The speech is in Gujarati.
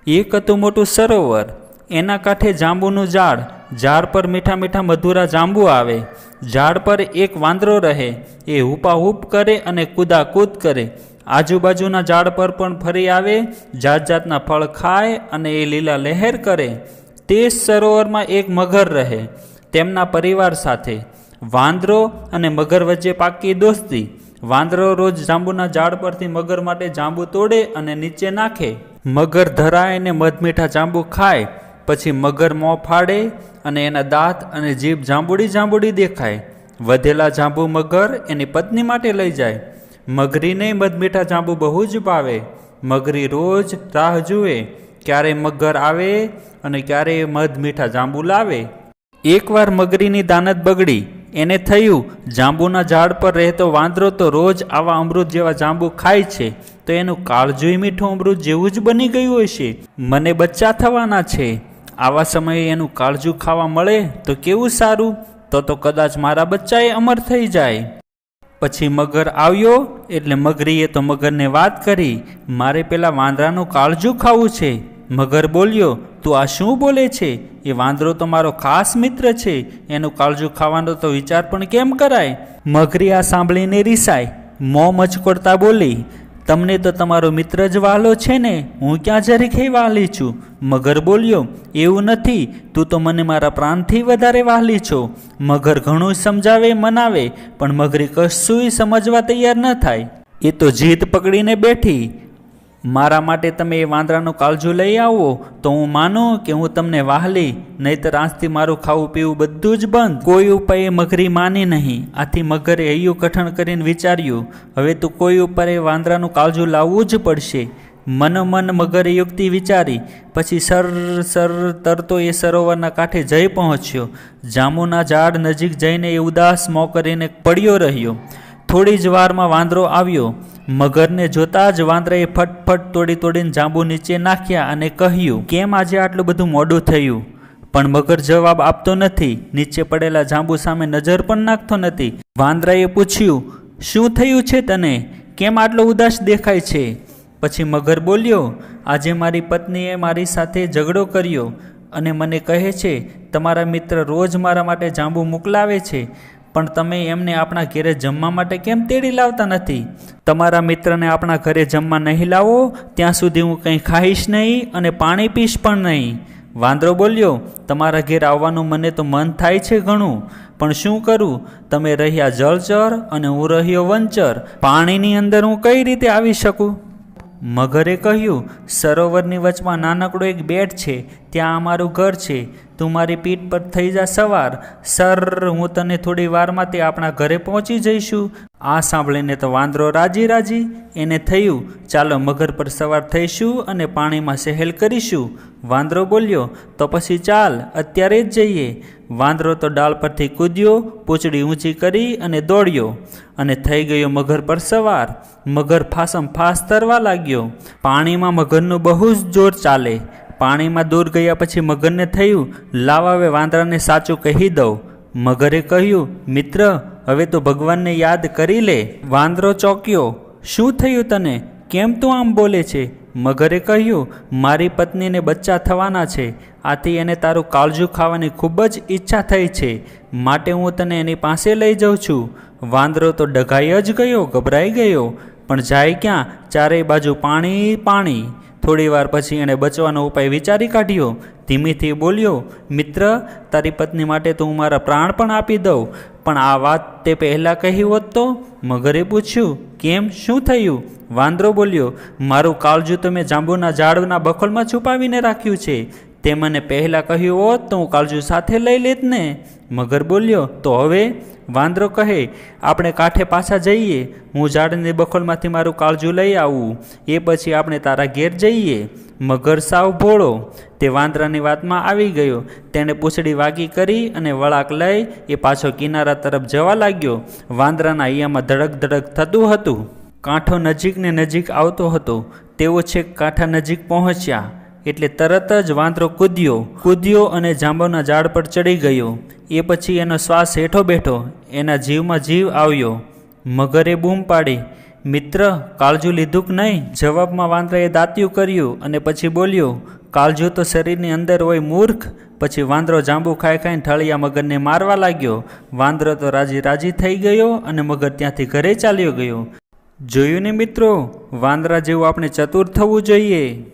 એક હતું મોટું સરોવર, એના કાંઠે જાંબુનું ઝાડ પર મીઠા મીઠા મધુરા જાંબુ આવે. ઝાડ પર એક વાંદરો રહે, એ હુપાહુપ કરે અને કૂદાકૂદ કરે. આજુબાજુના ઝાડ પર પણ ફરી આવે, જાત જાતના ફળ ખાય અને એ લીલા લહેર કરે. તે જ સરોવરમાં એક મગર રહે, તેમના પરિવાર સાથે. વાંદરો અને મગર વચ્ચે પાકી દોસ્તી. વાંદરો રોજ જાંબુના ઝાડ પરથી મગર માટે જાંબુ તોડે અને નીચે નાખે. મગર ધરાય ને મધમીઠા જાંબુ ખાય. પછી મગર મોં ફાડે અને એના દાંત અને જીભ જાંબુડી દેખાય. વધેલા જાંબુ મગર એની પત્ની માટે લઈ જાય. મગરીને મધમીઠા જાંબુ બહુ જ ભાવે. મગરી રોજ રાહ જુએ, ક્યારે મગર આવે અને ક્યારે મધમીઠા જાંબુ લાવે. એકવાર મગરીની દાનત બગડી. એને થયું, જાંબુના ઝાડ પર રહેતો વાંદરો તો રોજ આવા અમૃત જેવા જાંબુ ખાય છે, તો એનું કાળજું મીઠું અમૃત જેવું જ બની ગયું હશે. મને બચ્ચા થવાના છે. આવા સમયે એનું કાળજું ખાવા મળે તો કેવું સારું. તો કદાચ મારા બચ્ચાએ અમર થઈ જાય. પછી મગર આવ્યો એટલે મગરીએ તો મગરને વાત કરી, મારે પેલા વાંદરાનું કાળજું ખાવું છે. મગર બોલ્યો, તું આ શું બોલે છે? એ વાંદરો તો મારો ખાસ મિત્ર છે, એનું કાળજું ખાવાનો તો વિચાર પણ કેમ કરાય? મગરી આ સાંભળીને રીસાય, મોં મચકોડતા બોલી, તમને તો તમારો મિત્ર જ વહાલો છે ને, હું ક્યાં જરીકે વહાલી છું? મગર બોલ્યો, એવું નથી, તું તો મને મારા પ્રાણથી વધારે વહાલી છો. મગર ઘણું સમજાવે મનાવે, પણ મગરી કશુંય સમજવા તૈયાર ન થાય. એ તો જીદ પકડીને બેઠી. મારા માટે તમે એ વાંદરાનું કાળજું લઈ આવો તો હું માનું કે હું તમને વહાલી, નહીતર આજથી મારું ખાવું પીવું બધું જ બંધ. કોઈ ઉપાયે મગરી માની નહીં. આથી મગરે હૈયું કઠણ કરીને વિચાર્યું, હવે તો કોઈ ઉપાયે વાંદરાનું કાળજું લાવવું જ પડશે. મનોમન મગરે યુક્તિ વિચારી. પછી સર તરતો એ સરોવરના કાંઠે જઈ પહોંચ્યો. જાંબુના ઝાડ નજીક જઈને એ ઉદાસ મોં કરીને પડ્યો રહ્યો. થોડી જ વારમાં વાંદરો આવ્યો. મગરને જોતા જ વાંદરાએ ફટફટ તોડીને જાંબુ નીચે નાખ્યા અને કહ્યું, કેમ આજે આટલું બધું મોડું થયું? પણ મગર જવાબ આપતો નથી, નીચે પડેલા જાંબુ સામે નજર પણ નાખતો નથી. વાંદરાએ પૂછ્યું, શું થયું છે તને? કેમ આટલો ઉદાસ દેખાય છે? પછી મગર બોલ્યો, આજે મારી પત્નીએ મારી સાથે ઝઘડો કર્યો અને મને કહે છે, તમારા મિત્ર રોજ મારા માટે જાંબુ મોકલાવે છે, પણ તમે એમને આપણા ઘરે જમવા માટે કેમ તેડી લાવતા નથી? તમારા મિત્રને આપણા ઘરે જમવા નહીં લાવો ત્યાં સુધી હું કંઈ ખાઈશ નહીં અને પાણી પીશ પણ નહીં. વાંદરો બોલ્યો, તમારા ઘેર આવવાનું મને તો મન થાય છે ઘણું, પણ શું કરું? તમે રહ્યા જળચર અને હું રહ્યો વંચર. પાણીની અંદર હું કઈ રીતે આવી શકું? મગરે કહ્યું, સરોવરની વચમાં નાનકડો એક બેટ છે, ત્યાં અમારું ઘર છે. તું મારી પીઠ પર થઈ જા સવાર. હું તને થોડી વારમાં તે આપણા ઘરે પહોંચી જઈશું. આ સાંભળીને તો વાંદરો રાજી. એને થયું, ચાલો મગર પર સવાર થઈશું અને પાણીમાં સહેલ કરીશું. વાંદરો બોલ્યો, તો પછી ચાલ, અત્યારે જ જઈએ. વાંદરો તો ડાળ પરથી કૂદ્યો, પૂંછડી ઊંચી કરી અને દોડ્યો અને થઈ ગયો મગર પર સવાર. મગર ફાસમ ફાસ તરવા લાગ્યો. પાણીમાં મગરનું બહુ જ જોર ચાલે. પાણીમાં દૂર ગયા પછી મગરને થયું, લાવ હવે વાંદરાને સાચું કહી દઉં. મગરે કહ્યું, મિત્ર, હવે તો ભગવાનને યાદ કરી લે. વાંદરો ચોંક્યો, શું થયું તને? કેમ તું આમ બોલે છે? મગરે કહ્યું, મારી પત્નીને બચ્ચા થવાના છે, આથી એને તારું કાળજું ખાવાની ખૂબ જ ઈચ્છા થઈ છે, માટે હું તને એની પાસે લઈ જાઉં છું. વાંદરો તો ડઘાઈ જ ગયો, ગભરાઈ ગયો, પણ જાય ક્યાં? ચારેય બાજુ પાણી. થોડી વાર પછી એણે બચવાનો ઉપાય વિચારી કાઢ્યો. ધીમેથી બોલ્યો, મિત્ર, તારી પત્ની માટે તો હું મારા પ્રાણ પણ આપી દઉં, પણ આ વાત તે પહેલાં કહી હોત તો? મગરે પૂછ્યું, કેમ, શું થયું? વાંદરો બોલ્યો, મારું કાળજું તો મેં જાંબુના ઝાડના બખોલમાં છુપાવીને રાખ્યું છે. તે મને પહેલાં કહ્યું હોત તો હું કાળજું સાથે લઈ લેત ને. મગર બોલ્યો, તો હવે? વાંદરો કહે, આપણે કાંઠે પાછા જઈએ, હું ઝાડની બખોલમાંથી મારું કાળજું લઈ આવું, એ પછી આપણે તારા ઘેર જઈએ. મગર સાવ ભોળો, તે વાંદરાની વાતમાં આવી ગયો. તેણે પૂંછડી વાગી કરી અને વળાક લઈ એ પાછો કિનારા તરફ જવા લાગ્યો. વાંદરાના હૈયામાં ધડક થતું હતું. કાંઠો નજીક ને નજીક આવતો હતો. તેઓ છેક કાંઠા નજીક પહોંચ્યા એટલે તરત જ વાંદરો કૂદ્યો અને જાંબુના ઝાડ પર ચડી ગયો. એ પછી એનો શ્વાસ હેઠો બેઠો, એના જીવમાં જીવ આવ્યો. મગરે બૂમ પાડી, મિત્ર, કાળજું લીધું કે નહીં? જવાબમાં વાંદરાએ દાંતિયું કર્યું અને પછી બોલ્યો, કાળજું તો શરીરની અંદર હોય મૂર્ખ. પછી વાંદરો જાંબુ ખાઈ ખાઈને ઠળિયા મગરને મારવા લાગ્યો. વાંદરો તો રાજી થઈ ગયો અને મગર ત્યાંથી ઘરે ચાલ્યો ગયો. જોયું ને મિત્રો, વાંદરા જેવું આપણે ચતુર થવું જોઈએ.